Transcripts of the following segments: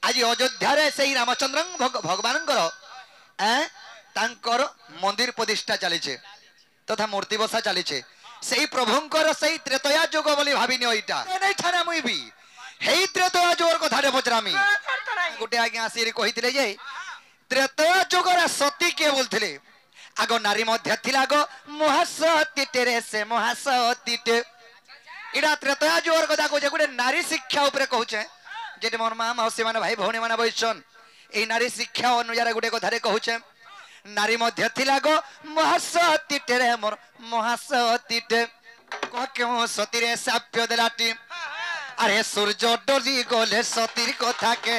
आज अयोध्या रे से रामचंद्र भगवान तांकर मंदिर प्रतिष्ठा चली तथा मूर्ति बसा चली से प्रभुंकर से त्रेतया जुग बोली भाविनी एटा नहीं छाना मुई भी हे त्रेतया जुगर कथा पचरामी गोटे आज्ञा आसी कही जे त्रेतया जुगर सती किए बोलते आग नारी मध्य थिला आग महासती रे से महासती इड़ा त्रेतया जुगर कथा कहूचे गोटे नारी शिक्षा उपरे कहूचे जेटे मोर माँ मौसी मान भाई भौणी मान बसन ए नारी शिक्षा अनुसार गोटे कथा कहूचे नारी मध्य थिला गो महासती रे मोर महासती कह क्यों सती रे साप्य देलाटी अरे सूर्य डरी गले सतीर कथा के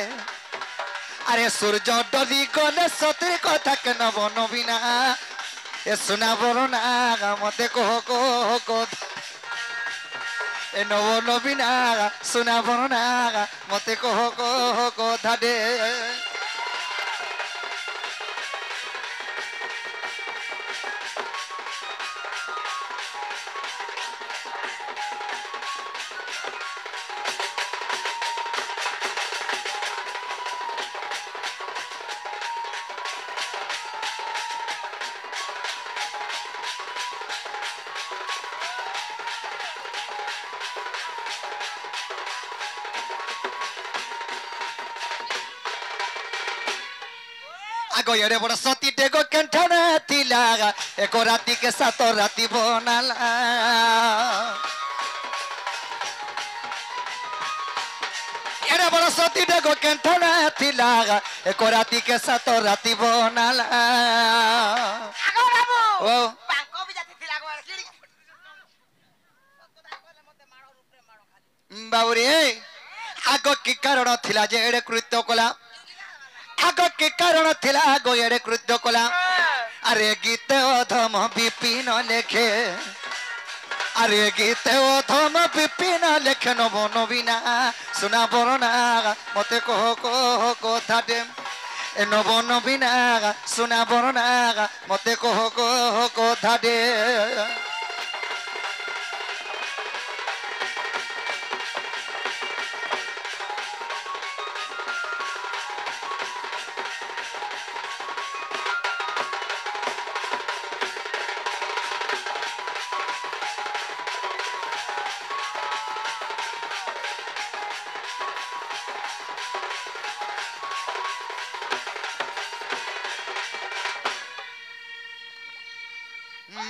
अरे सूर्य डरी गले सतीर कथा के नव नवीना ए सुना बरना मते कह कह ए नव नवीना सुना बरना मते कह कह कथा दे आगो एड़े बड़ सती टेगो कंठना थिला एको राती के सात राती बनाला एड़े बड़ सती टेगो कंठना थिला एको राती के सात राती बनाला आगो बाबू ओ बांको भी जाती थिला आगो किड़ी मते मारो रूपरे मारो खाली बाबूरे आगो की कारण थिला जे एड़े कृत्य कला आग के कारण थिला आगो एड़े कृत्य कला अरे गीत अधम विपिन लेखे अरे गीत अधम विपिन लेखे नव नवीना सुना बरना मते कह कह कथा दे ए नव नवीना सुना बरना मते कह कह कथा दे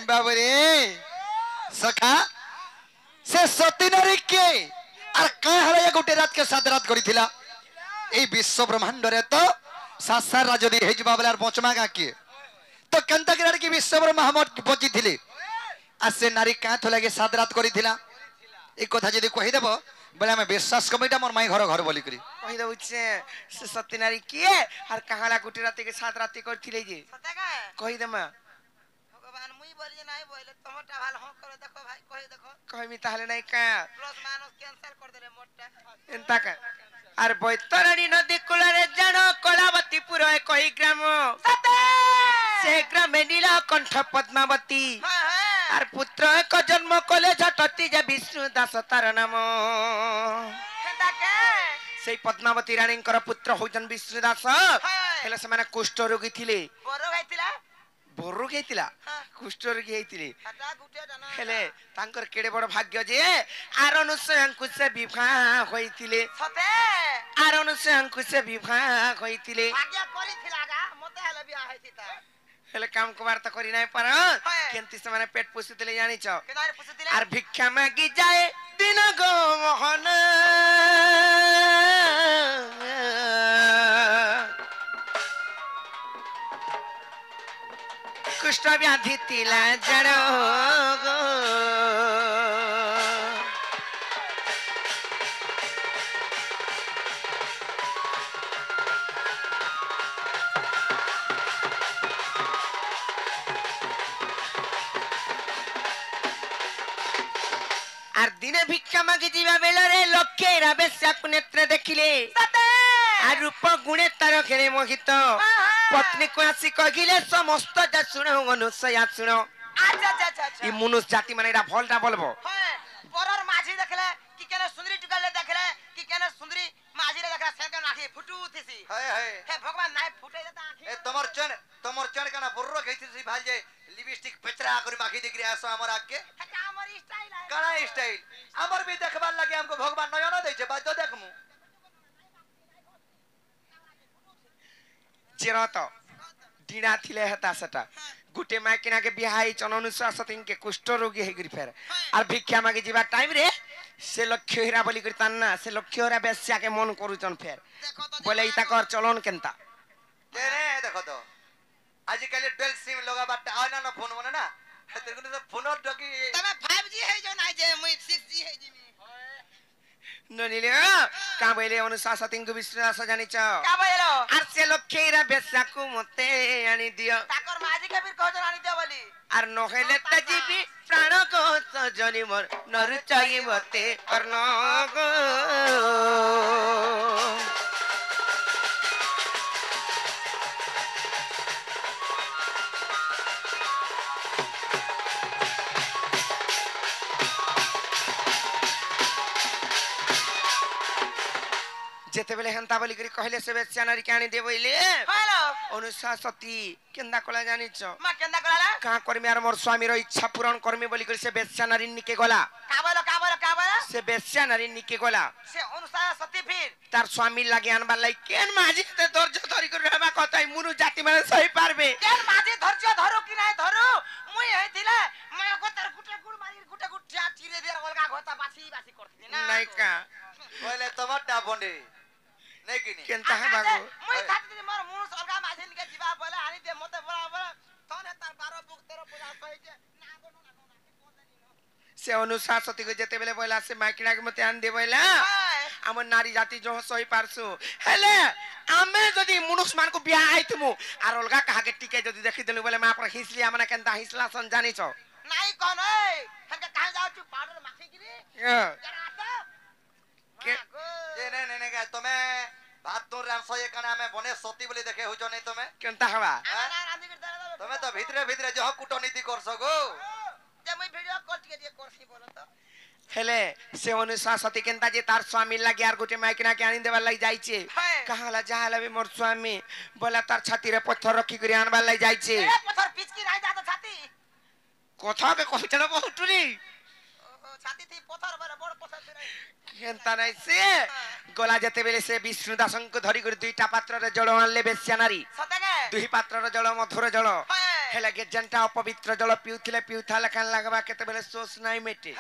बाबरे सखा से सती नारी के आर कहां गोटे रात के सात रात करी थिला ए विश्व ब्रह्मांड रे तो सासारा जदी हे जबा बलार पहुंचमा का के तो कंता के लड़की विश्व ब्रह्मा बची थिले आ से नारी का थला के सात रात करी थिला ए कथा जदी कहि देबो बोले मैं विश्वास कमिटा मोर माई घर घर बोली करी कहि दउ छे से सती नारी किए और कहां गोटे राती के सात राती करथिले जे सता का कहि देमा भगवान मुई बोलिए नहीं बोले टमाटा भाल हो करो देखो भाई कहि देखो कहमी ताहले नहीं का प्लस माइनस कैंसिल कर देले मोटा एंता का आर बैतरणी नदी कुलारे जानो कलावतीपुर कहि ग्राम सते से ग्राम नीला कंठ पद्मावती आर पुत्र एक जन्म कले झटती जे विष्णु दास तार नाम हेंता के से पद्मावती रानी पुत्र होजन विष्णु दास हेले से माने कुष्ठ रोगी थिले बोरो गैतिला कुष्ठ रोगी हेतिले हेले तांकर केडे बड़ भाग्य जे आरनु से अंकुश से विवाह होइतिले सते आरनु से अंकुश से विवाह होइतिले भाग्य करी थिलागा मते हेले बियाह हेतिता हेले काम को वार्ता करी नाही पर केंति से माने पेट पोसितिले जानि छ केदार पोसितिले आर भिक्षा मागी जाए दिन गो मोहन कुष्ठ व्याधि तिला जड़ो आर दिने भिक्षा मागी जीवा बेलरे लक्ष्य राबेश्या नेत्र देखिले आर रूप गुणे तार खेले मोहित पत्नी को आसी कहिले समस्त जा सुनो अनुसया सुनो अच्छा ई मनुष्य जाति माने एरा भलटा बोलबो परर माझी देखले कि केने सुंदरी टुकाले देखले कि केने सुंदरी माझी रे देखला सेकंड आखी फुटू थिसी हाय हाय हे भगवान नाइ फुटे देता आखी ए तमर चण कना बुर्रो गइथिस भाल जे लिपस्टिक पेचरा करी माखी दिकरी आसो हमर आके हे का हमर स्टाइल है कना स्टाइल हमर भी देखबार लागे हमको भगवान नयन दै छे बाजो देखमु चिरत डीना थिले हता सटा गुटे माइकिना के बिहाई चननु सतिन के कुष्ठ रोगी हे गिरी फेर और भिक्षा मागे जीवा टाइम रे से लक्ष्य हीरा बोली करी तान्ना से लक्ष्य हीरा बेस्या के मन करूचन फेर बोले इता कर चलन केनता तेरे देखो तो आज कल डुअल सिम लगा बाटा आना ना फोन मने ना तेरे को तो फोन डकी तमे 5G है जो नाइ जे मुई 6G है जिमी ननिले का बोले अनुशासतिन को विश्वास जानि छ का बोलो आर से लक्ष्य हीरा बेस्या को मते आनी दियो ताकर माजी के फिर कहजन आनी दियो बोली आर नहेले त जीवी प्राण को सजनी मोर नरु चाहिए मते और न गो जेते बेले हंता बोली करी कहले से बेचानारी कानी दे बोइले हेलो अनुशासती केंदा कोला जानि छ मा केंदा कोला का करमी आर मोर स्वामी रो इच्छा पूर्ण करमी बोली करी से बेचानारी निके गोला का बोलो से बेचानारी निके गोला से अनुशासती फिर तार स्वामी लागे आनबा लाई केन माजी ते धैर्य धरि कर रहबा कतई मुनु जाति माने सही पारबे केन माजी धैर्य धरो कि नाही धरो मुई हेतिला मैं गोतर गुटे गुड मारी गुटे गुट जा चिरे देर गोलगा घोता बासी बासी करथि ना नाही का बोले टमाटा बंडे नहीं किनी केनता है बागो मुई खाती मोर मुनु सरगा माजिन के जीवा बोले आनी दे मते बराबर तने तार 12 बुक तेरो पूजा कहि जे ना गो ना से अनुशासती को जेते बेले बोला से माइकिना के मते आन दे बोला हमर नारी जाति जो सही पारसु हेले आमे जदी मनुष्य मान को बिया आइतमु आर अलगा कहा के टिके जदी देखि देलु बोले मा पर हिसली हमना केनता हिसला सन जानि छ नाही कोन ए हनके कहां जाउ छु पाउडर माखी गिरी जरा के जे ने का तमे बात तो राम सये कना में बने सती बोली देखे हो जो नहीं तमे केनता हवा तमे तो भीतरे भीतरे जो कूटनीति कर सको जे मैं वीडियो कॉल के दिए करसी बोलो तो हेले से अनुशासती केनता जे तार स्वामी लागे आर गुटे माइकिना के आनी देबा लाई जाई छे कहाला जाला बे मोर स्वामी बोला तार छाती रे पत्थर रखी करी आनबा लाई जाई छे ए पत्थर पिचकी राई जा तो छाती कथा के कहि चलो बहुटुली छाती थी पत्थर बड़ बड़ पत्थर से केनता नै से गोला जते बेले से विष्णु दासन को धरि कर दुईटा पात्र रे जल आनले बेस्यानारी सतेगे दुई पात्र रे जल मधुर जल हेले के जनता अपवित्र जल पिउथा लखान लागबा केते बेले सोच नाही मेटे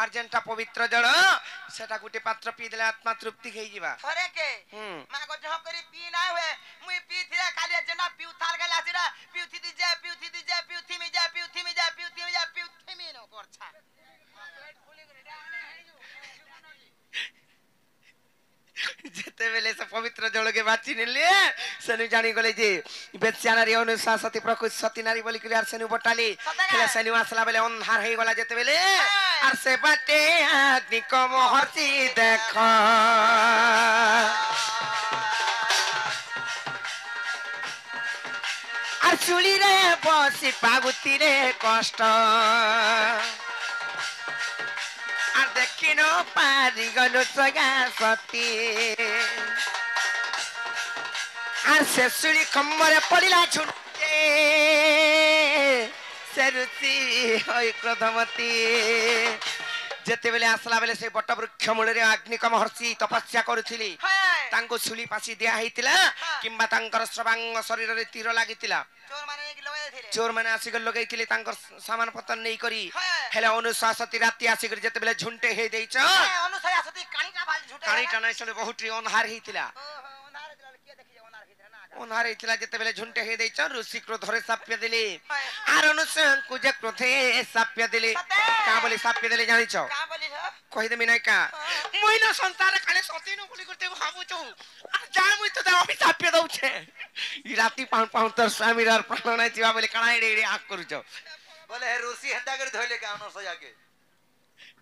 আর যেনটা পবিত্র জল সেটা গুটি পাত্র পি দিলে আত্মা তৃপ্তি হই যাবা থরে কে মা গো জহ করি পি না হয়ে মুই পি থিলা খালি যেনা পিউ থাল গলা সিরা পিউথি দি যা পিউথি মি ন করছা পেট খুলি করে যেতে বেলে সে পবিত্র জলকে বাঁচি নিলে সেনু জানি গলে যে বেচানারি অনুশাসতি প্রকৃত সতী নারী বলি করে আর সেনু বটালি খেলা সেনু আসলা বেলে অন্ধার হয়ে গলা যেতে বেলে আর সে বাটে অগ্নি কম হরছি দেখ আর চুলি রে বসি পাগুতি রে কষ্ট আর দেখিন পারি গল সগা সতী আর সে চুলি খম্বরে পড়িলা ছুটে সে রুচি হই ক্রোধমতী যেতে বেলে আসলা বেলে সেই বট বৃক্ষ মূলে অগ্নিকম হর্ষি তপস্যা করুছিলি তাঙ্কু ছুলি পাছি দিয়া হইতিলা কিংবা তাঙ্কর শ্রবাঙ্গ শরীরে তীর লাগিতিলা চোর মানে আসিগর লগাইতিলি তাঙ্কর সামান পত্র নেই করি হেলে অনুশাসতি রাতি আসিগর যেতে বেলে ঝুন্টে হেই দেইছ অনুশাসতি কানিটা ভাল ঝুটে কানিটা নাই চলে বহুটি অনহার হইতিলা অনহার হইতিলা যেতে বেলে ঝুন্টে হেই দেইছ ঋষি ক্রোধরে সাপ্য দিলি আর অনুশাসনকু যে ক্রোধে সাপ্য দিলি কা বলি সাপ্য দিলি জানিছ কা বলি কই দেমি নাই কা মইলো সংসারে খালি সতিনু বলি করতে ভাবুছো আর যা মুই তো আমি সাপ্য দউছে ই রাতি পাউন পাউন তোর স্বামীর আর প্রাণ নাই জিবা বলি কানাই রে আক করুছো বলে হে ঋষি হেন্দা করে ধইলে কা অনুশয়াকে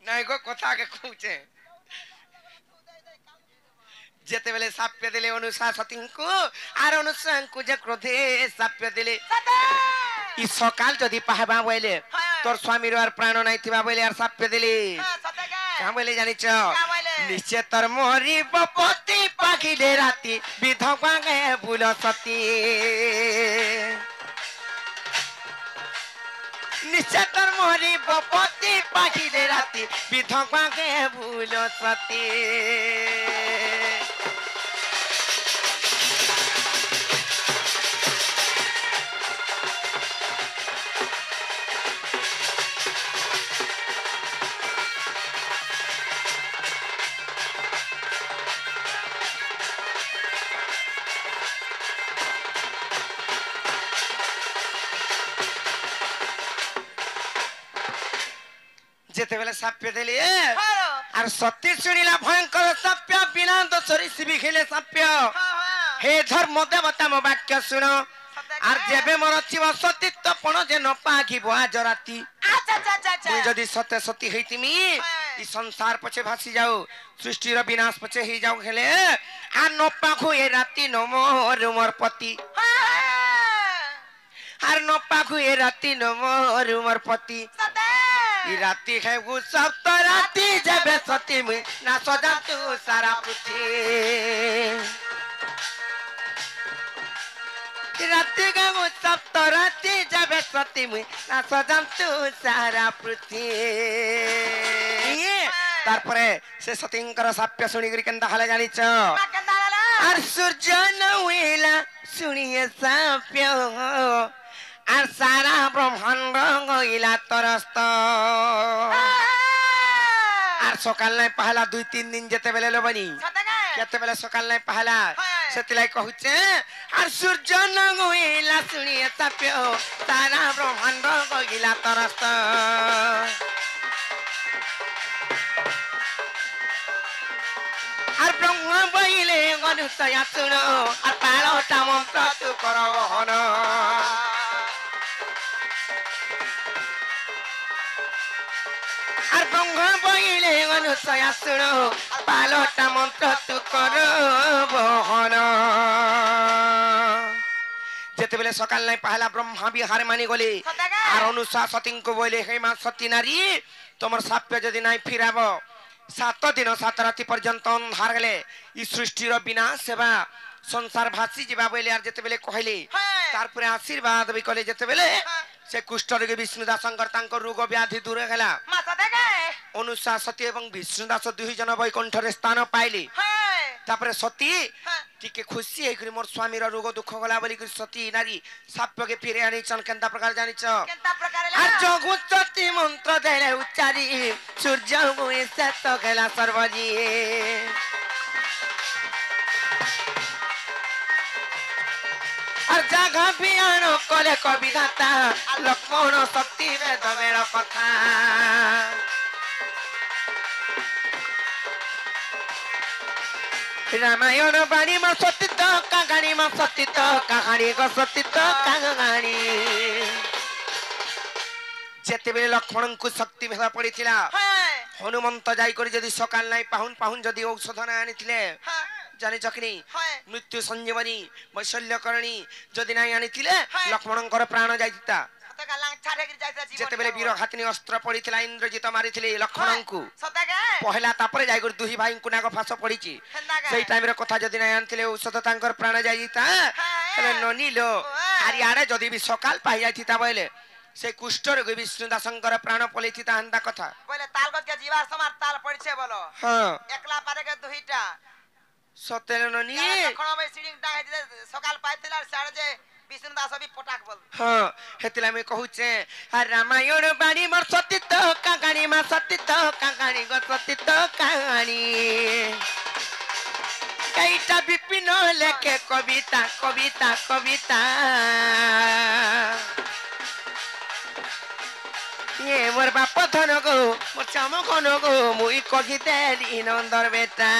নাই গো কথা কে কইছে যেতে বেলে সাপ্য দিলে অনুশাসতিଙ୍କୁ আর অনুশাসনকু যে ক্রোধে সাপ্য দিলে ই সকাল যদি পাহবা বইলে তোর স্বামীর আর প্রাণ নাই থিবা বইলে আর সাপ্য দিলি কা বইলে জানিছ निश्चय तर मोरी बपति पाखिले राती विधवा गए बुल सती निश्चय तर मोरी बपति पाखिले राती विधवा गए बुल सती जेते बेले साप्य देली आर सती सुनिला भयंकर साप्य बिना दोषरी सिबी खेले साप्य हे धर्म देवता मो वाक्य सुन आर जेबे मोर छिव सतीत्व पण जे न पागिबो आज राती मुई जदी सत्य सती हेतिमी ई संसार पछे भासी जाऊ सृष्टि रो विनाश पछे ही जाऊ खेले आ न पाखु ए राती न मोर मोर पति आर न पाखु ए राती न मोर मोर पति ई राती है वो सब तो राती जब सती में ना सजा तू सारा पृथ्वी राती का वो सब तो राती जब सती में ना सजा तू सारा पृथ्वी तारपरे से सतींकर साप्य सुनी करी केंदा हले जानी छ आर सूर्य न हुईला सुनिए साप्य आर सारा ब्रह्मांड गईला तरस्त आर सकाल नै पहला 2-3 दिन जेते बेले लोबनी केते बेले सकाल नै पहला सेतिलाई कहूचे आर सूर्य न गईला सुनिए साप्य सारा ब्रह्मांड गईला तरस्त आर ब्रह्म बइले गनुसया सुन आर पालोटा मंत्र तू करब हन आर ब्रह्म बइले अनुसया सुन पालोटा मंत्र तू करब हन जेते बेले सकाल नै पहला ब्रह्मा विहार मानी गले आर अनुसा सती को बोले हे मा सती नारी तमर साप्य जदी नै फिराब 7 दिन 7 राति पर्यंत अंधार गले ई सृष्टि रो विनाश सेवा संसार भासी जीवा बोले आर जेते बेले कहले तार परे आशीर्वाद भी कले जेते बेले से कुष्ठ रोगी विष्णुदास तांको रोग व्याधि दूर हैला अनुसा सती एवं विष्णुदास दुही जन वैकुंठरे स्थान पाइली तापरे सती टिके खुशी है कि मोर स्वामी रो रोग दुख गला बोली कि सती नारी साप्य के फिरे आनी चन केंता प्रकार जानि छ केंता प्रकार आ जगु सती मंत्र देले उच्चारी सूर्य मुए सत गला सर्वजी और जगह बियान कले कविदाता लक्ष्मण शक्ति वेद मेरा कथा रामायण बाणी में सतीत कहानी में सतीत कहानी को सतीत कहानी जेते बेले लक्ष्मण को शक्ति भेदा पड़ी थिला हनुमंत जाई करी जदी सकाल नै पाहुन पाहुन जदी औषध ना आनिथिले जानि चकनी मृत्यु संजीवनी वैशल्यकरणी जदी नै आनिथिले लक्ष्मणंकर प्राण जाइता जेते बेले वीर हाथनी अस्त्र पड़ी थिला इंद्रजित मारी थिले लक्ष्मण को पहला तापरे जाई कर दुही भाई को नाग फास पड़ी छि सेई टाइम रे कथा जदी नै आनिथिले औषध तांकर प्राण जाइता तले ननीलो आरियाडे जदी भी सकाल पाई जाइथिता बोले से कुष्ठ रोगी विष्णुदासंकर प्राण पलिथिता हंदा कथा बोले तालगत के जीवा समार ताल पड़छे बोलो हां एकला पारे के दुहीटा सतेल ननी कोन में सीडिंग डांग दे सकाल पाइथिला सारे जे विष्णुदास भी पटाक बोल हां हेतिला में कहूचे रामायण बाणी मर सतीत कहानी मा सतीत कहानी गो सतीत कहानी कईटा विपिन लेखे कविता कविता कविता ये मोर बाप धन गो मोर चाम खन गो मुई कहिते नंदर बेटा।